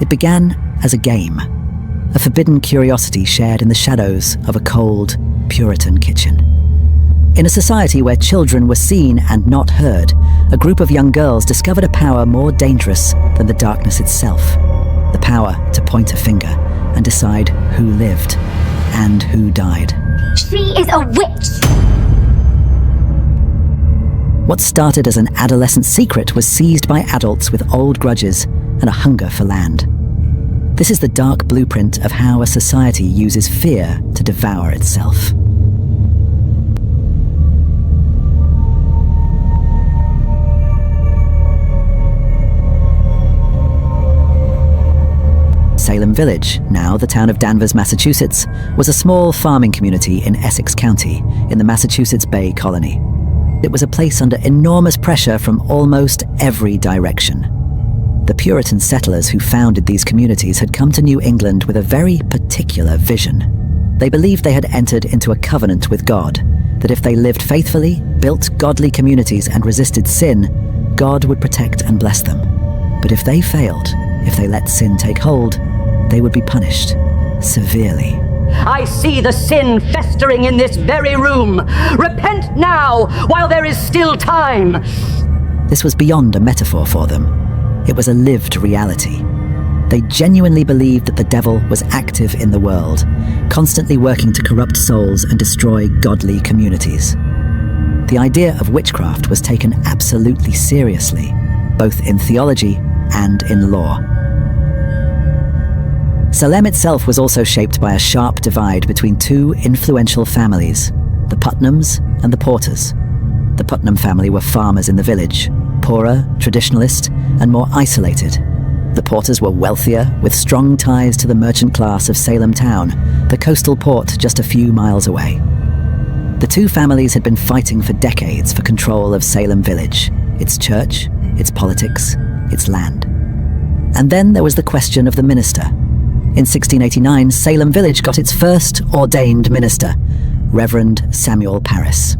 It began as a game, a forbidden curiosity shared in the shadows of a cold, Puritan kitchen. In a society where children were seen and not heard, a group of young girls discovered a power more dangerous than the darkness itself. The power to point a finger and decide who lived and who died. She is a witch! What started as an adolescent secret was seized by adults with old grudges and a hunger for land. This is the dark blueprint of how a society uses fear to devour itself. Salem Village, now the town of Danvers, Massachusetts, was a small farming community in Essex County in the Massachusetts Bay Colony. It was a place under enormous pressure from almost every direction. The Puritan settlers who founded these communities had come to New England with a very particular vision. They believed they had entered into a covenant with God, that if they lived faithfully, built godly communities and resisted sin, God would protect and bless them. But if they failed, if they let sin take hold, they would be punished severely. I see the sin festering in this very room. Repent now, while there is still time. This was beyond a metaphor for them. It was a lived reality. They genuinely believed that the devil was active in the world, constantly working to corrupt souls and destroy godly communities. The idea of witchcraft was taken absolutely seriously, both in theology and in law. Salem itself was also shaped by a sharp divide between two influential families, the Putnams and the Porters. The Putnam family were farmers in the village, poorer, traditionalist, and more isolated. The Porters were wealthier, with strong ties to the merchant class of Salem town, the coastal port just a few miles away. The two families had been fighting for decades for control of Salem Village, its church, its politics, its land. And then there was the question of the minister. In 1689, Salem Village got its first ordained minister, Reverend Samuel Parris.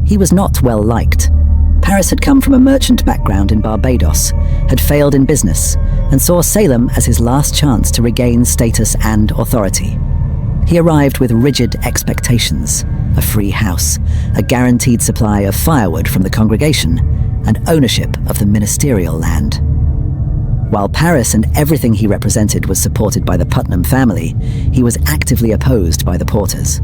He was not well liked. Parris had come from a merchant background in Barbados, had failed in business, and saw Salem as his last chance to regain status and authority. He arrived with rigid expectations, a free house, a guaranteed supply of firewood from the congregation, and ownership of the ministerial land. While Parris and everything he represented was supported by the Putnam family, he was actively opposed by the Porters.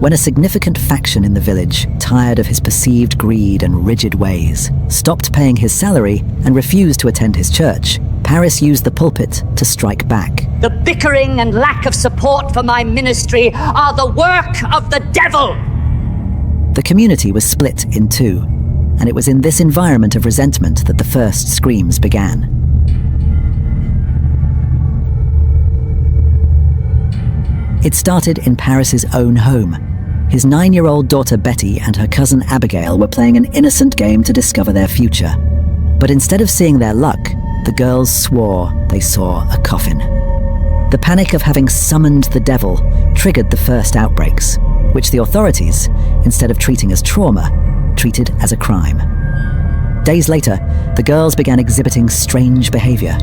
When a significant faction in the village, tired of his perceived greed and rigid ways, stopped paying his salary and refused to attend his church, Parris used the pulpit to strike back. The bickering and lack of support for my ministry are the work of the devil! The community was split in two, and it was in this environment of resentment that the first screams began. It started in Parris's own home. His 9-year-old daughter Betty and her cousin Abigail were playing an innocent game to discover their future. But instead of seeing their luck, the girls swore they saw a coffin. The panic of having summoned the devil triggered the first outbreaks, which the authorities, instead of treating as trauma, treated as a crime. Days later, the girls began exhibiting strange behavior.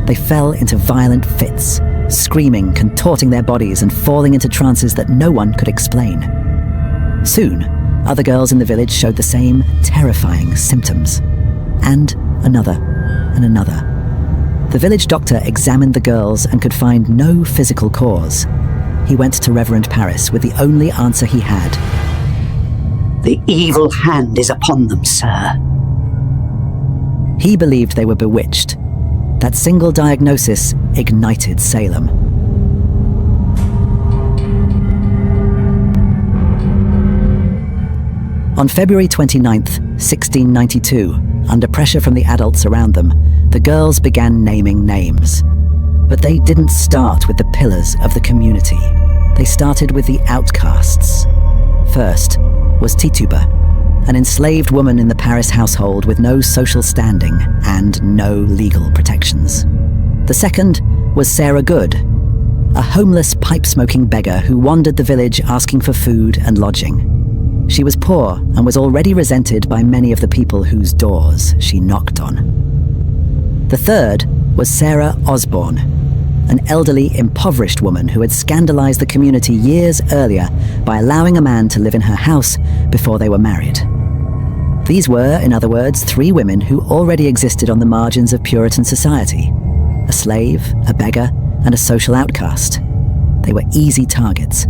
They fell into violent fits, screaming, contorting their bodies, and falling into trances that no one could explain. Soon, other girls in the village showed the same terrifying symptoms. And another, and another. The village doctor examined the girls and could find no physical cause. He went to Reverend Parris with the only answer he had. The evil hand is upon them, sir. He believed they were bewitched. That single diagnosis ignited Salem. On February 29th, 1692, under pressure from the adults around them, the girls began naming names. But they didn't start with the pillars of the community. They started with the outcasts. First was Tituba, an enslaved woman in the Parris household with no social standing and no legal protections. The second was Sarah Good, a homeless pipe-smoking beggar who wandered the village asking for food and lodging. She was poor and was already resented by many of the people whose doors she knocked on. The third was Sarah Osborne, an elderly, impoverished woman who had scandalized the community years earlier by allowing a man to live in her house before they were married. These were, in other words, three women who already existed on the margins of Puritan society: a slave, a beggar, and a social outcast. They were easy targets.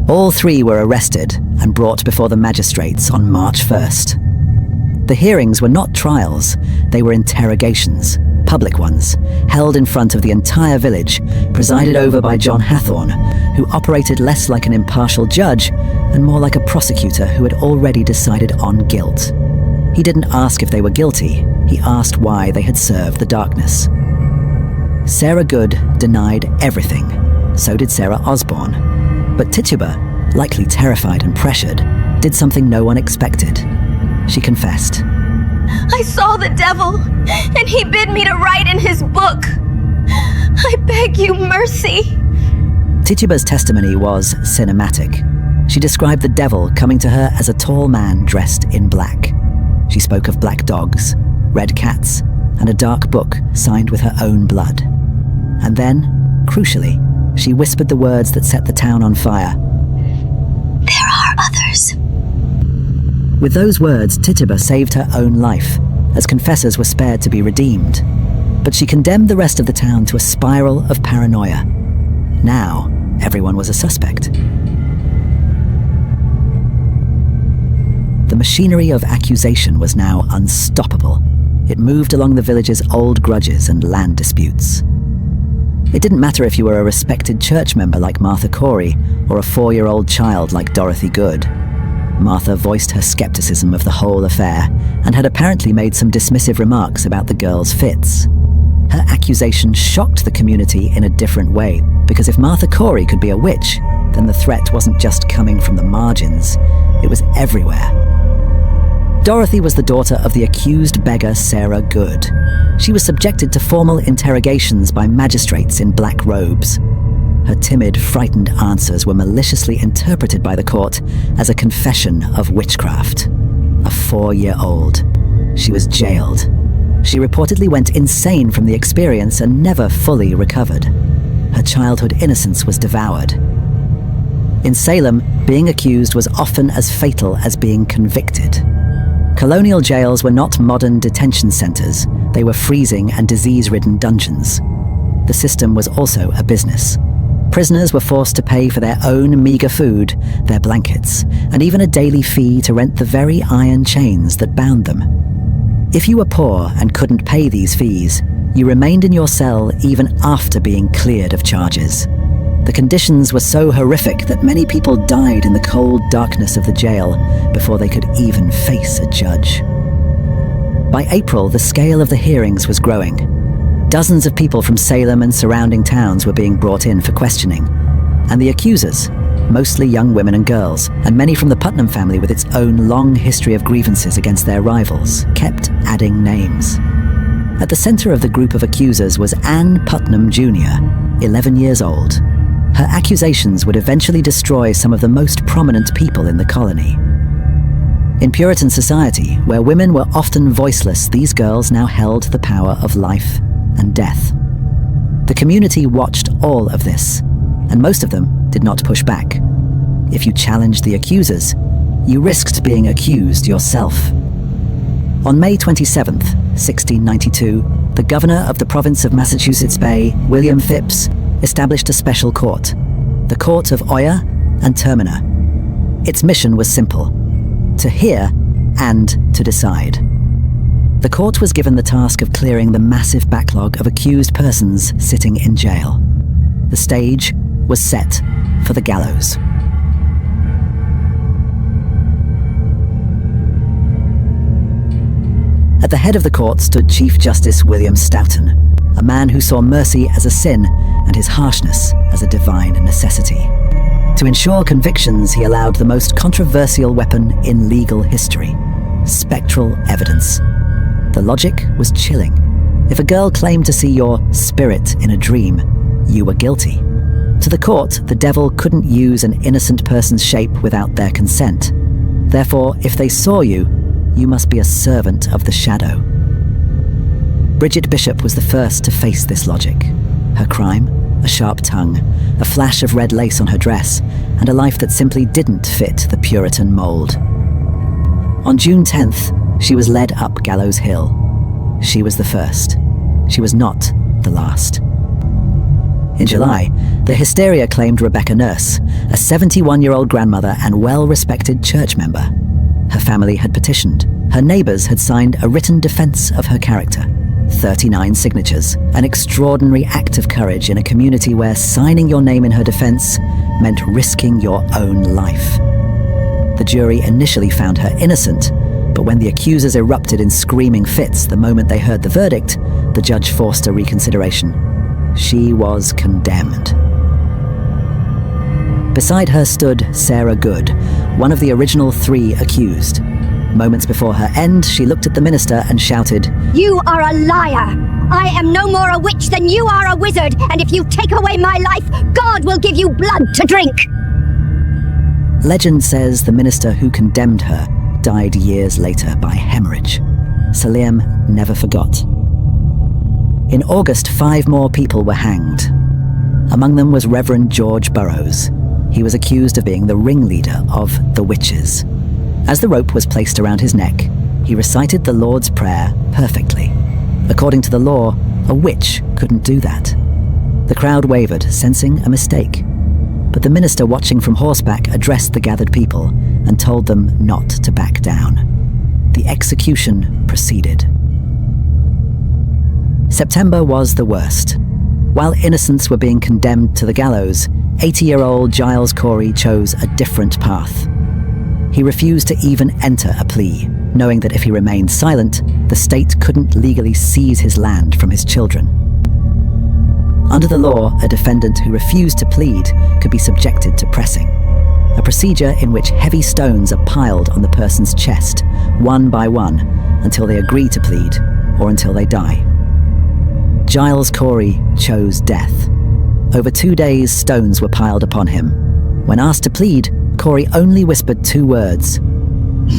All three were arrested and brought before the magistrates on March 1st. The hearings were not trials, they were interrogations, public ones, held in front of the entire village, presided over by John Hathorne, who operated less like an impartial judge and more like a prosecutor who had already decided on guilt. He didn't ask if they were guilty, he asked why they had served the darkness. Sarah Good denied everything, so did Sarah Osborne. But Tituba, likely terrified and pressured, did something no one expected. She confessed. I saw the devil, and he bid me to write in his book. I beg you mercy. Tituba's testimony was cinematic. She described the devil coming to her as a tall man dressed in black. She spoke of black dogs, red cats, and a dark book signed with her own blood. And then, crucially, she whispered the words that set the town on fire. There are others. With those words, Tituba saved her own life, as confessors were spared to be redeemed. But she condemned the rest of the town to a spiral of paranoia. Now, everyone was a suspect. The machinery of accusation was now unstoppable. It moved along the village's old grudges and land disputes. It didn't matter if you were a respected church member like Martha Corey or a 4-year-old child like Dorothy Good. Martha voiced her skepticism of the whole affair and had apparently made some dismissive remarks about the girl's fits. Her accusation shocked the community in a different way, because if Martha Corey could be a witch, then the threat wasn't just coming from the margins, it was everywhere. Dorothy was the daughter of the accused beggar Sarah Good. She was subjected to formal interrogations by magistrates in black robes. Her timid, frightened answers were maliciously interpreted by the court as a confession of witchcraft. A 4-year-old. She was jailed. She reportedly went insane from the experience and never fully recovered. Her childhood innocence was devoured. In Salem, being accused was often as fatal as being convicted. Colonial jails were not modern detention centers. They were freezing and disease-ridden dungeons. The system was also a business. Prisoners were forced to pay for their own meager food, their blankets, and even a daily fee to rent the very iron chains that bound them. If you were poor and couldn't pay these fees, you remained in your cell even after being cleared of charges. The conditions were so horrific that many people died in the cold darkness of the jail before they could even face a judge. By April, the scale of the hearings was growing. Dozens of people from Salem and surrounding towns were being brought in for questioning. And the accusers, mostly young women and girls, and many from the Putnam family with its own long history of grievances against their rivals, kept adding names. At the center of the group of accusers was Anne Putnam Jr., 11 years old. Her accusations would eventually destroy some of the most prominent people in the colony. In Puritan society, where women were often voiceless, these girls now held the power of life and death. The community watched all of this, and most of them did not push back. If you challenged the accusers, you risked being accused yourself. On May 27th, 1692, the governor of the province of Massachusetts Bay, William Phips, established a special court, the Court of Oyer and Terminer. Its mission was simple: to hear and to decide. The court was given the task of clearing the massive backlog of accused persons sitting in jail. The stage was set for the gallows. At the head of the court stood Chief Justice William Stoughton, a man who saw mercy as a sin and his harshness as a divine necessity. To ensure convictions, he allowed the most controversial weapon in legal history: spectral evidence. The logic was chilling. If a girl claimed to see your spirit in a dream, you were guilty. To the court, the devil couldn't use an innocent person's shape without their consent. Therefore, if they saw you, you must be a servant of the shadow. Bridget Bishop was the first to face this logic. Her crime, a sharp tongue, a flash of red lace on her dress, and a life that simply didn't fit the Puritan mold. On June 10th, she was led up Gallows Hill. She was the first. She was not the last. In July, the hysteria claimed Rebecca Nurse, a 71-year-old grandmother and well-respected church member. Her family had petitioned. Her neighbors had signed a written defense of her character. 39 signatures, an extraordinary act of courage in a community where signing your name in her defense meant risking your own life. The jury initially found her innocent, but when the accusers erupted in screaming fits the moment they heard the verdict, the judge forced a reconsideration. She was condemned. Beside her stood Sarah Good, one of the original 3 accused. Moments before her end, she looked at the minister and shouted, "You are a liar! I am no more a witch than you are a wizard, and if you take away my life, God will give you blood to drink!" Legend says the minister who condemned her died years later by hemorrhage. Salem never forgot. In August, 5 more people were hanged. Among them was Reverend George Burroughs. He was accused of being the ringleader of the witches. As the rope was placed around his neck, he recited the Lord's Prayer perfectly. According to the law, a witch couldn't do that. The crowd wavered, sensing a mistake. But the minister watching from horseback addressed the gathered people and told them not to back down. The execution proceeded. September was the worst. While innocents were being condemned to the gallows, 80-year-old Giles Corey chose a different path. He refused to even enter a plea, knowing that if he remained silent, the state couldn't legally seize his land from his children. Under the law, a defendant who refused to plead could be subjected to pressing, a procedure in which heavy stones are piled on the person's chest, one by one, until they agree to plead or until they die. Giles Corey chose death. Over 2 days, stones were piled upon him. When asked to plead, Corey only whispered 2 words.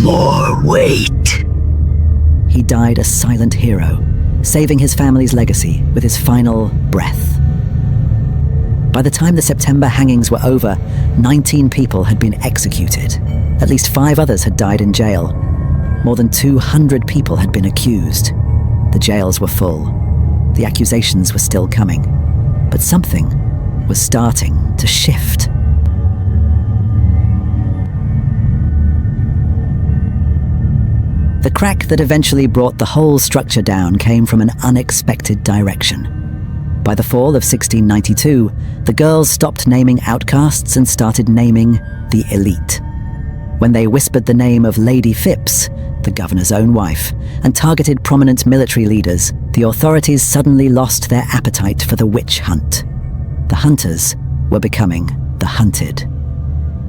"More weight." He died a silent hero, saving his family's legacy with his final breath. By the time the September hangings were over, 19 people had been executed. At least 5 others had died in jail. More than 200 people had been accused. The jails were full. The accusations were still coming. But something was starting to shift. The crack that eventually brought the whole structure down came from an unexpected direction. By the fall of 1692, the girls stopped naming outcasts and started naming the elite. When they whispered the name of Lady Phipps, the governor's own wife, and targeted prominent military leaders, the authorities suddenly lost their appetite for the witch hunt. The hunters were becoming the hunted.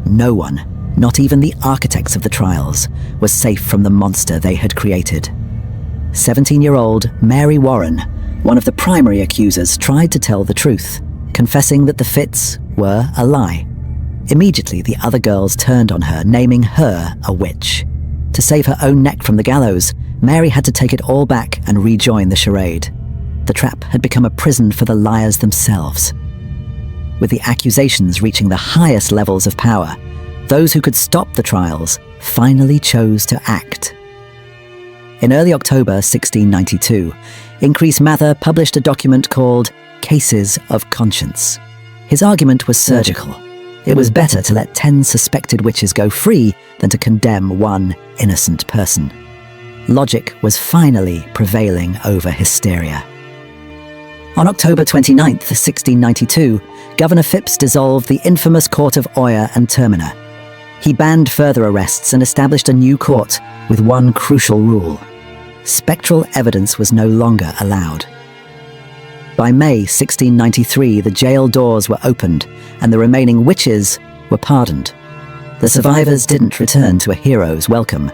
No one, not even the architects of the trials, was safe from the monster they had created. 17-year-old Mary Warren, one of the primary accusers, tried to tell the truth, confessing that the fits were a lie. Immediately, the other girls turned on her, naming her a witch. To save her own neck from the gallows, Mary had to take it all back and rejoin the charade. The trap had become a prison for the liars themselves. With the accusations reaching the highest levels of power, those who could stop the trials finally chose to act. In early October 1692, Increase Mather published a document called Cases of Conscience. His argument was surgical. It was better to let 10 suspected witches go free than to condemn one innocent person. Logic was finally prevailing over hysteria. On October 29, 1692, Governor Phipps dissolved the infamous Court of Oyer and Terminer. He banned further arrests and established a new court with one crucial rule. Spectral evidence was no longer allowed. By May 1693, the jail doors were opened and the remaining witches were pardoned. The survivors didn't return to a hero's welcome.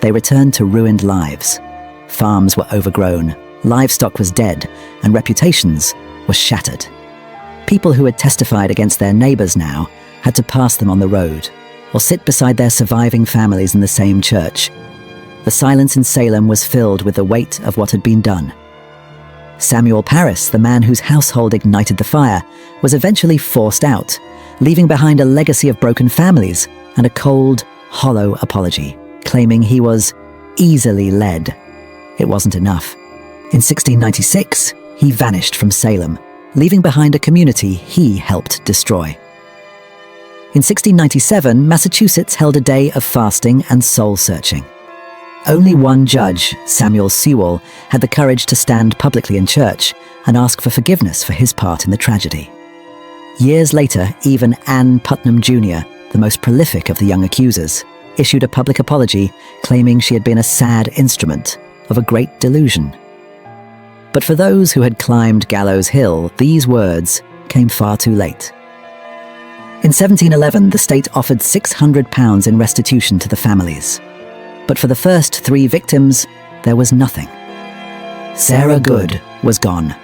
They returned to ruined lives. Farms were overgrown, livestock was dead, and reputations were shattered. People who had testified against their neighbors now had to pass them on the road or sit beside their surviving families in the same church. The silence in Salem was filled with the weight of what had been done. Samuel Parris, the man whose household ignited the fire, was eventually forced out, leaving behind a legacy of broken families and a cold, hollow apology, claiming he was easily led. It wasn't enough. In 1696, he vanished from Salem, leaving behind a community he helped destroy. In 1697, Massachusetts held a day of fasting and soul-searching. Only one judge, Samuel Sewall, had the courage to stand publicly in church and ask for forgiveness for his part in the tragedy. Years later, even Ann Putnam Jr., the most prolific of the young accusers, issued a public apology claiming she had been a sad instrument of a great delusion. But for those who had climbed Gallows Hill, these words came far too late. In 1711, the state offered £600 in restitution to the families. But for the first 3 victims, there was nothing. Sarah Good was gone.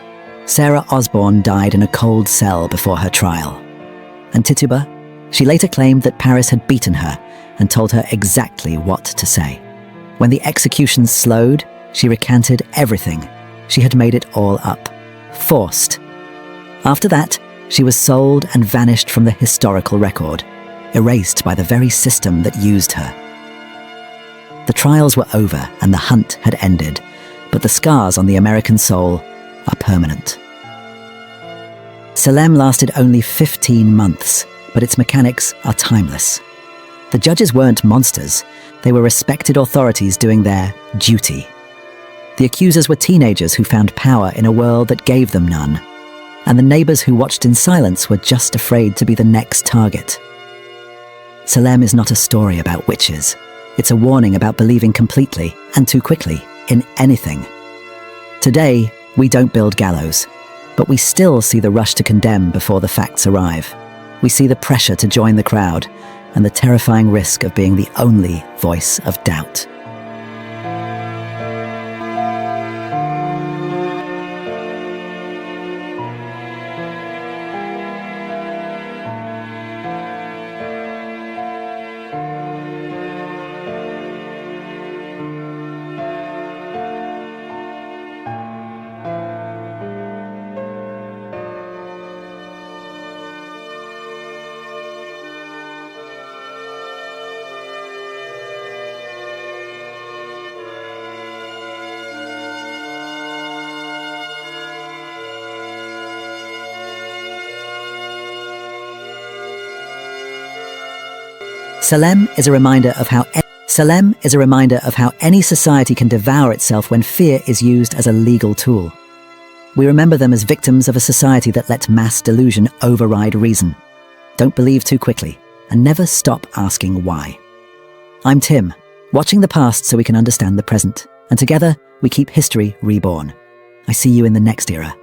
Sarah Osborne died in a cold cell before her trial. And Tituba? She later claimed that Parris had beaten her and told her exactly what to say. When the executions slowed, she recanted everything. She had made it all up. Forced. After that, she was sold and vanished from the historical record, erased by the very system that used her. The trials were over and the hunt had ended, but the scars on the American soul are permanent. Salem lasted only 15 months, but its mechanics are timeless. The judges weren't monsters. They were respected authorities doing their duty. The accusers were teenagers who found power in a world that gave them none. And the neighbors who watched in silence were just afraid to be the next target. Salem is not a story about witches. It's a warning about believing completely, and too quickly, in anything. Today, we don't build gallows, but we still see the rush to condemn before the facts arrive. We see the pressure to join the crowd, and the terrifying risk of being the only voice of doubt. Salem is a reminder of how any society can devour itself when fear is used as a legal tool. We remember them as victims of a society that let mass delusion override reason. Don't believe too quickly, and never stop asking why. I'm Tim, watching the past so we can understand the present, and together we keep history reborn. I see you in the next era.